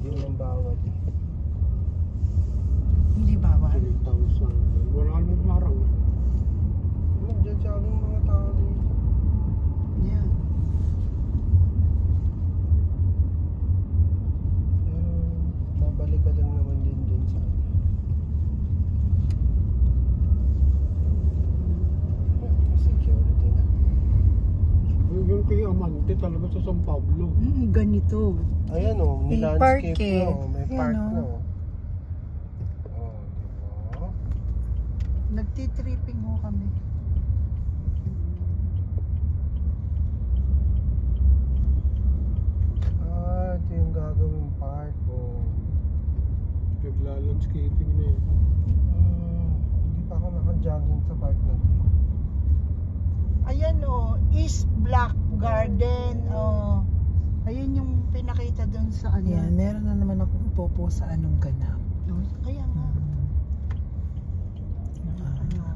Yun ang bawat. Hindi bawal. 3,000. Wala namang marang. Nagja-jogging mga tao dito. Yan. Pero babalik ka lang naman din dun sa security na. Yung kay Amante talaga sa San Pablo. Ganito. Ayan o, May nilandscape park eh. na o, may Ayan, park oh. na o. Oh, diba? Nagtitripping ho kami. Ah, ito yung gagawing park o. Nagla-landscaping na yun. Hindi pa ako naka-jogging sa park na to. Ayan o, East Black Garden. Oh. Ayun yung pinakita dun sa ano. Yan, meron na naman akong popo sa anong ganap. Kaya nga. Ano,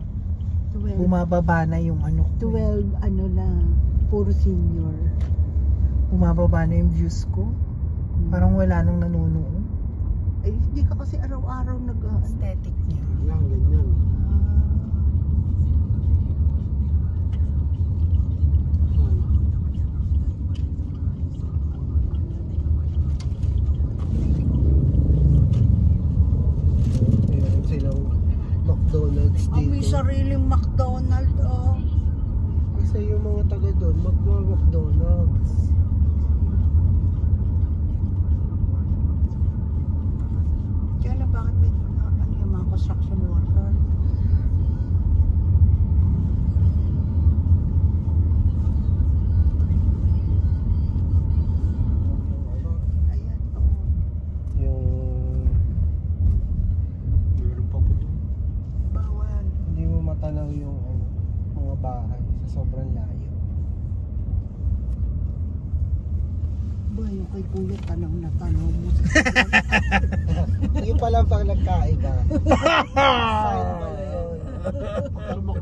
12, Bumababa na yung ano ko. 12 ano lang, puro senior. Bumababa na yung views ko. Parang wala nang nanunood. Ay, hindi ka kasi araw-araw Aesthetic niya. Yan, ganyan. Meron silang McDonald's Ang may dito. sariling McDonald, oh. Kasi yung mga taga doon, magma-McDonald's. Kaya na bakit may ano yung mga construction worker? Ayan, oh. Yung Meron pa po doon. Bawal. hindi mo matanaw yung mga bahay sa sobrang layo. Ba, yung kay Kuya tanong na tanong mo. Yung pala pang nagkaiba. Sign pala yun.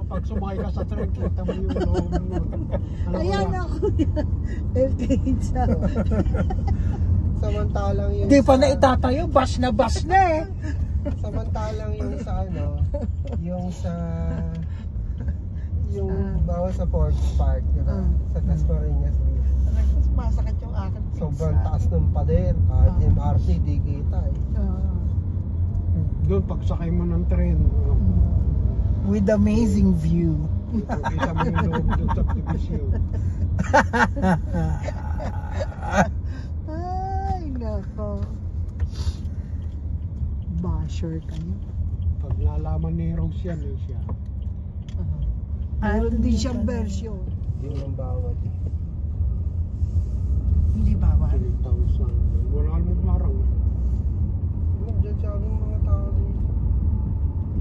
Pag sumakay ka sa tren, kita mo yung loob nun. Ayan ako. LKH sa. Samantalang yung Hindi pa sa- na itatayo, bash na eh. Samantalang yung sa yung bawa sa Fort Park, diba? Sa Tasmariñas Beach. Masakit yung akin. Sobrang taas ng pader. Kahit MRT, di kita eh. Doon, pagsakay mo ng tren, With amazing view. kita mo yung loob doon sa division. Ay, nako. Basher kayo. Pag nalaman ni Rose yan, siya. Meron din siyang version. Yun ang bawat. Hindi bawal. 3,000. Wala namang marang. Nagja-jogging mga tao dito.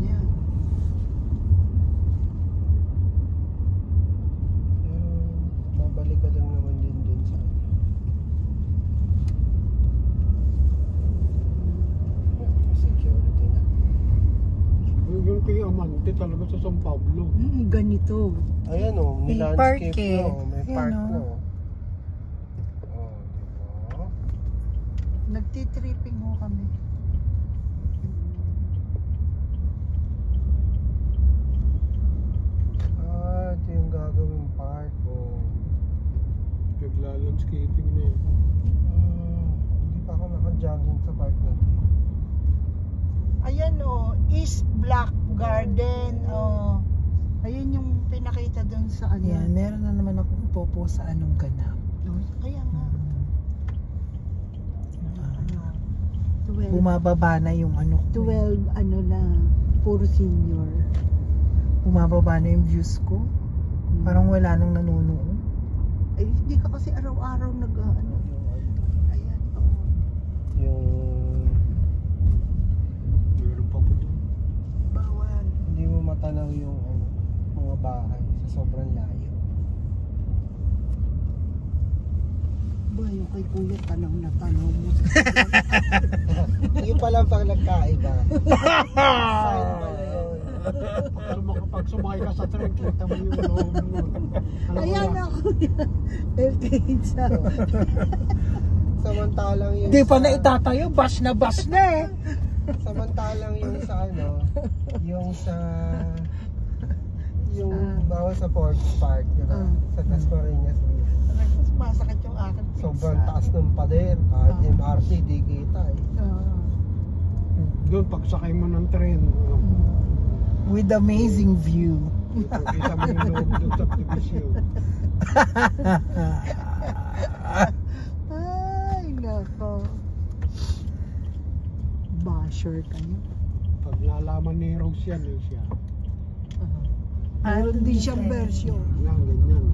Yan. Pero babalik ka lang naman din dun sa security na. Yung kay Amante talaga sa San Pablo. Ganito. Ayan o, May nilandscape park eh. na o, may Ayan, park oh. na o. Oh, diba? Nagtitripping ho kami. Ah, ito yung gagawing park o. Nagla-landscaping na yun. Hindi pa ako naka-jogging sa park na to. Ayan o, East Black Garden. Oh. Ayun yung pinakita dun sa ano. Yan, meron na naman akong popo sa anong ganap. Kaya nga. Ano, 12, Bumababa na yung ano ko. 12 ano lang, puro senior. Bumababa na yung views ko. Parang wala nang nanunood. Ay, hindi ka kasi araw-araw ano. Ayan, oh. Yung Meron pa po doon. Bawal. hindi mo matanaw yung mga bahay sa sobrang layo. Ba, yung kay Kuya tanong na tanong mo. Yung pala pang nagkaiba. Sign pala yun. Pag sumakay ka sa tren, kita mo yung loob nun. Ayan ako. LKH sa. Samantalang yung Hindi pa na itatayo, bus na eh. Samantalang yung sa ano, yung bawal sa Fort Park, di ba? Sa Tasmariñas Beach. Masakit yung akin. Sobrang taas ng pader, kahit MRT di kita eh. Doon, pagsakay mo ng tren, With amazing view. kita mo yung loob doon sa division. Ay, nako. Basher kayo. Pag nalaman ni Rose yan, siya. Meron din siyang version. Yan, ganyan.